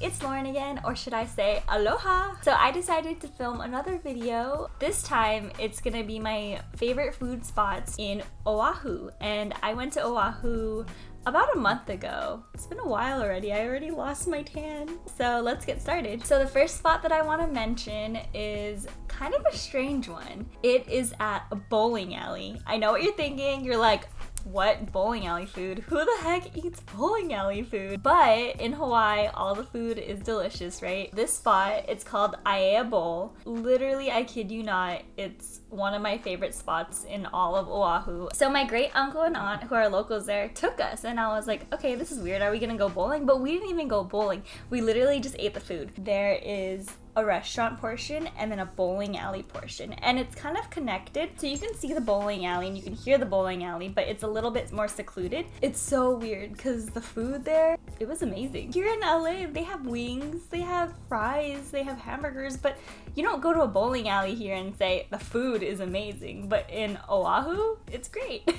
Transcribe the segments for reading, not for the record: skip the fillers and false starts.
it's Lauren again, or should I say aloha. So I decided to film another video. This time it's gonna be my favorite food spots in Oahu, and I went to Oahu about a month ago. It's been a while already. I already lost my tan. So let's get started. So the first spot that I want to mention is kind of a strange one. It is at a bowling alley. I know what you're thinking. You're like, what bowling alley food? Who the heck eats bowling alley food? But in Hawaii, all the food is delicious, right? This spot, it's called Aiea Bowl. Literally, I kid you not, it's one of my favorite spots in all of Oahu. So my great uncle and aunt, who are locals there, took us, and I was like, okay, this is weird. Are we gonna go bowling? But we didn't even go bowling. We literally just ate the food. There is a restaurant portion and then a bowling alley portion, and it's kind of connected, so you can see the bowling alley and you can hear the bowling alley, but it's a little bit more secluded. It's so weird because the food there, it was amazing. Here in LA, they have wings, they have fries, they have hamburgers, but you don't go to a bowling alley here and say the food is amazing. But in Oahu, it's great.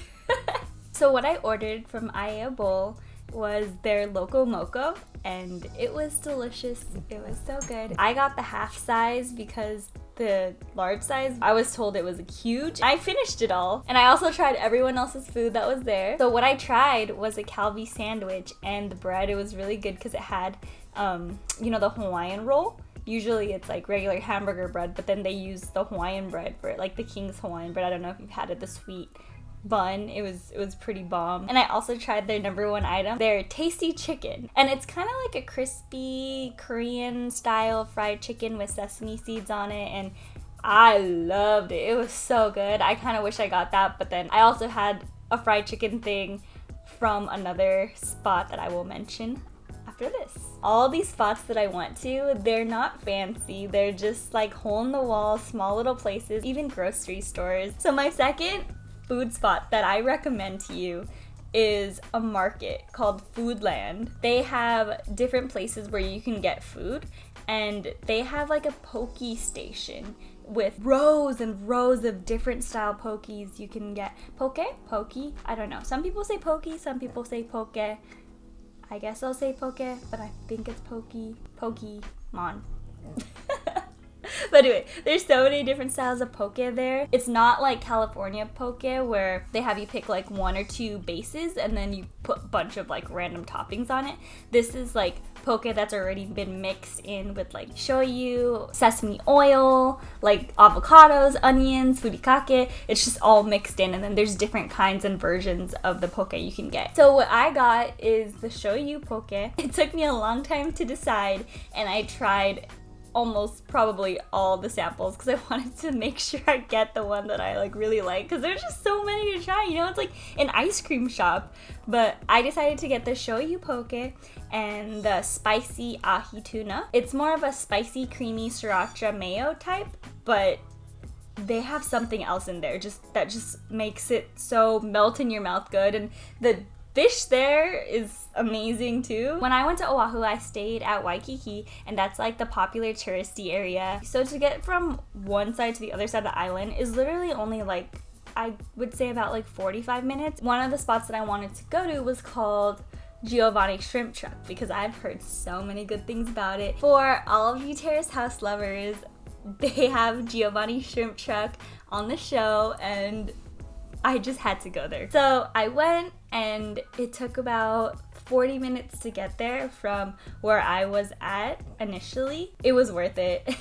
So what I ordered from Aiea Bowl was their loco moco, and it was delicious. It was so good. I got the half size because the large size, I was told it was huge. I finished it all, and I also tried everyone else's food that was there. So what I tried was a Calbee sandwich, and the bread, it was really good because it had, you know, the Hawaiian roll. Usually it's like regular hamburger bread, but then they use the Hawaiian bread for it, like the King's Hawaiian bread. I don't know if you've had it, the sweet bun. It was pretty bomb. And I also tried their number one item, their tasty chicken, and it's kind of like a crispy Korean style fried chicken with sesame seeds on it, and I loved it. It was so good. I kind of wish I got that, but then I also had a fried chicken thing from another spot that I will mention after this. All these spots that I went to, they're not fancy. They're just like hole in the wall, small little places, even grocery stores. So my second food spot that I recommend to you is a market called Foodland. They have different places where you can get food, and they have like a poke station with rows and rows of different style pokies. You can get poke, I don't know. Some people say pokey, some people say poke. I guess I'll say poke, but I think it's Pokemon. But anyway, there's so many different styles of poke there. It's not like California poke where they have you pick like one or two bases and then you put a bunch of like random toppings on it. This is like poke that's already been mixed in with like shoyu, sesame oil, like avocados, onions, furikake. It's just all mixed in, and then there's different kinds and versions of the poke you can get. So what I got is the shoyu poke. It took me a long time to decide, and I tried almost probably all the samples because I wanted to make sure I get the one that I like really like, because there's just so many to try, you know. It's like an ice cream shop. But I decided to get the shoyu poke and the spicy ahi tuna. It's more of a spicy creamy sriracha mayo type, but they have something else in there that just makes it so melt in your mouth good. And the fish there is amazing too. When I went to Oahu, I stayed at Waikiki, and that's like the popular touristy area. So to get from one side to the other side of the island is literally only like, I would say about like 45 minutes. One of the spots that I wanted to go to was called Giovanni Shrimp Truck because I've heard so many good things about it. For all of you Terrace House lovers, they have Giovanni Shrimp Truck on the show, and I just had to go there. So I went, and it took about 40 minutes to get there from where I was at initially. It was worth it.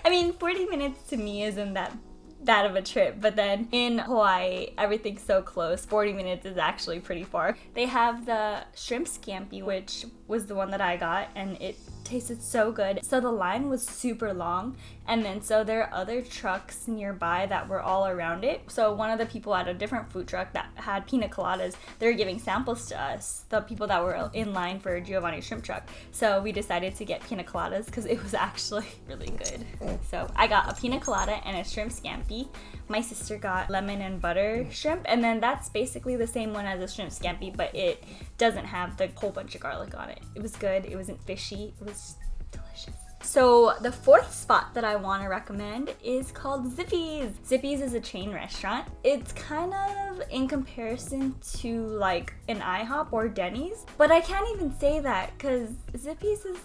I mean, 40 minutes to me isn't that of a trip, but then in Hawaii, everything's so close. 40 minutes is actually pretty far. They have the shrimp scampi, which was the one that I got, and it tasted so good. So the line was super long, and then so there are other trucks nearby that were all around it. So one of the people at a different food truck that had pina coladas, they were giving samples to us, the people that were in line for Giovanni Shrimp Truck. So we decided to get pina coladas because it was actually really good. So I got a pina colada and a shrimp scampi. My sister got lemon and butter shrimp, and then that's basically the same one as a shrimp scampi, but it doesn't have the whole bunch of garlic on it. It was good. It wasn't fishy. It was delicious. So the fourth spot that I want to recommend is called Zippy's. Zippy's is a chain restaurant. It's kind of in comparison to like an IHOP or Denny's, but I can't even say that because Zippy's is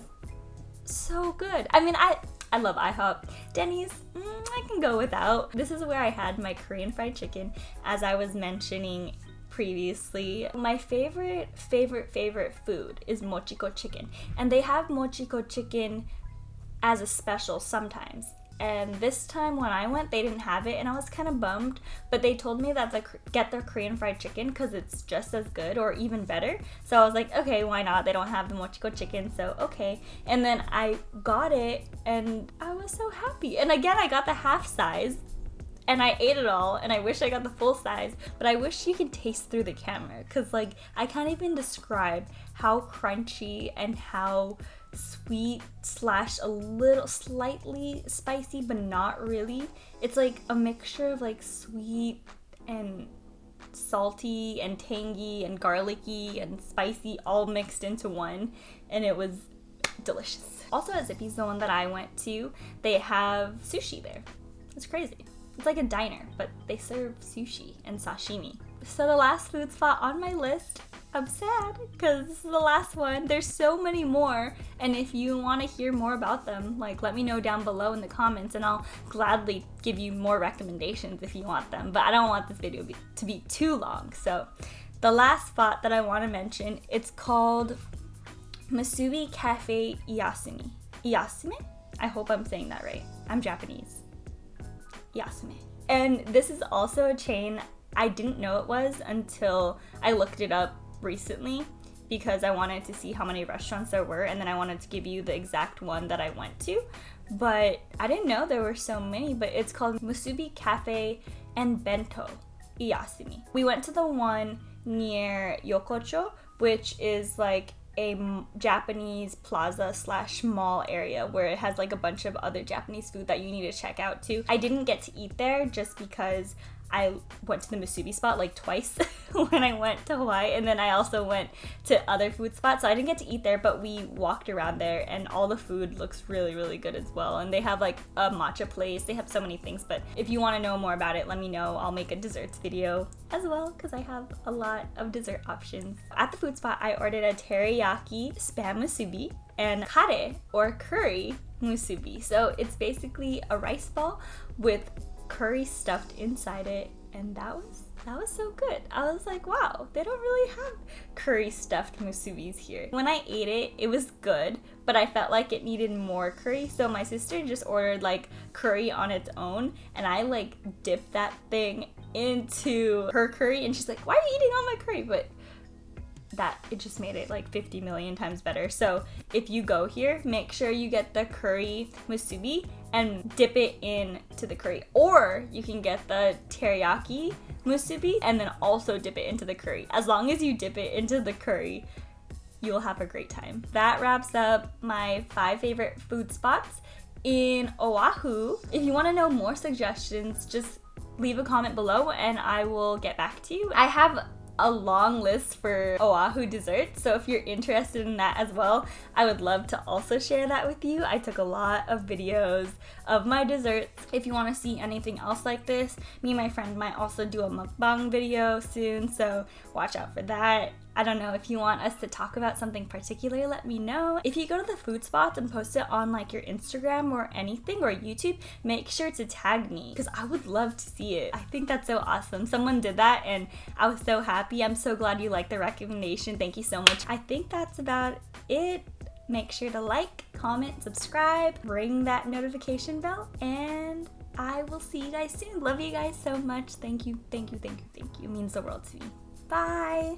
so good. I mean, I love IHOP. Denny's, I can go without. This is where I had my Korean fried chicken, as I was mentioning previously. My favorite food is mochiko chicken, and they have mochiko chicken as a special sometimes. And this time when I went, they didn't have it, and I was kind of bummed, but they told me that get their Korean fried chicken because it's just as good or even better. So I was like, okay, why not? They don't have the mochiko chicken, so okay. And then I got it, and I was so happy. And again, I got the half size, and I ate it all, and I wish I got the full size, but I wish you could taste through the camera, because like I can't even describe how crunchy and how sweet / a little slightly spicy, but not really. It's like a mixture of like sweet and salty and tangy and garlicky and spicy all mixed into one, and it was delicious. Also at Zippy's, the one that I went to, they have sushi there. It's crazy. It's like a diner, but they serve sushi and sashimi. So the last food spot on my list, I'm sad because this is the last one. There's so many more, and if you want to hear more about them, like let me know down below in the comments, and I'll gladly give you more recommendations if you want them. But I don't want this video to be too long. So the last spot that I want to mention, it's called Musubi Cafe Iyasume. Iyasume? I hope I'm saying that right. I'm Japanese. Iyasume. And this is also a chain. I didn't know it was until I looked it up recently because I wanted to see how many restaurants there were, and then I wanted to give you the exact one that I went to. But I didn't know there were so many, but it's called Musubi Cafe and Bento Iyasume. We went to the one near Yokocho, which is like a Japanese plaza / mall area where it has like a bunch of other Japanese food that you need to check out too. I didn't get to eat there just because I went to the Musubi spot like twice when I went to Hawaii, and then I also went to other food spots, so I didn't get to eat there, but we walked around there and all the food looks really, really good as well. And they have like a matcha place, they have so many things, but if you want to know more about it, let me know. I'll make a desserts video as well because I have a lot of dessert options. At the food spot, I ordered a teriyaki spam musubi and kare or curry musubi. So it's basically a rice ball with curry stuffed inside it, and that was so good. I was like, wow, they don't really have curry stuffed musubis here. When I ate it, it was good, but I felt like it needed more curry, so my sister just ordered like curry on its own, and I like dipped that thing into her curry, and she's like, why are you eating all my curry? But it just made it like 50 million times better. So if you go here, make sure you get the curry musubi and dip it into the curry, or you can get the teriyaki musubi and then also dip it into the curry. As long as you dip it into the curry, you'll have a great time. That wraps up my 5 favorite food spots in Oahu. If you want to know more suggestions, just leave a comment below and I will get back to you. I have a long list for Oahu desserts, so if you're interested in that as well, I would love to also share that with you. I took a lot of videos of my desserts. If you want to see anything else like this, me and my friend might also do a mukbang video soon, so watch out for that. I don't know, if you want us to talk about something particular, let me know. If you go to the food spots and post it on like your Instagram or anything, or YouTube, make sure to tag me because I would love to see it. I think that's so awesome. Someone did that and I was so happy. I'm so glad you liked the recommendation. Thank you so much. I think that's about it. Make sure to like, comment, subscribe, ring that notification bell, and I will see you guys soon. Love you guys so much. Thank you, thank you, thank you, thank you. It means the world to me. Bye.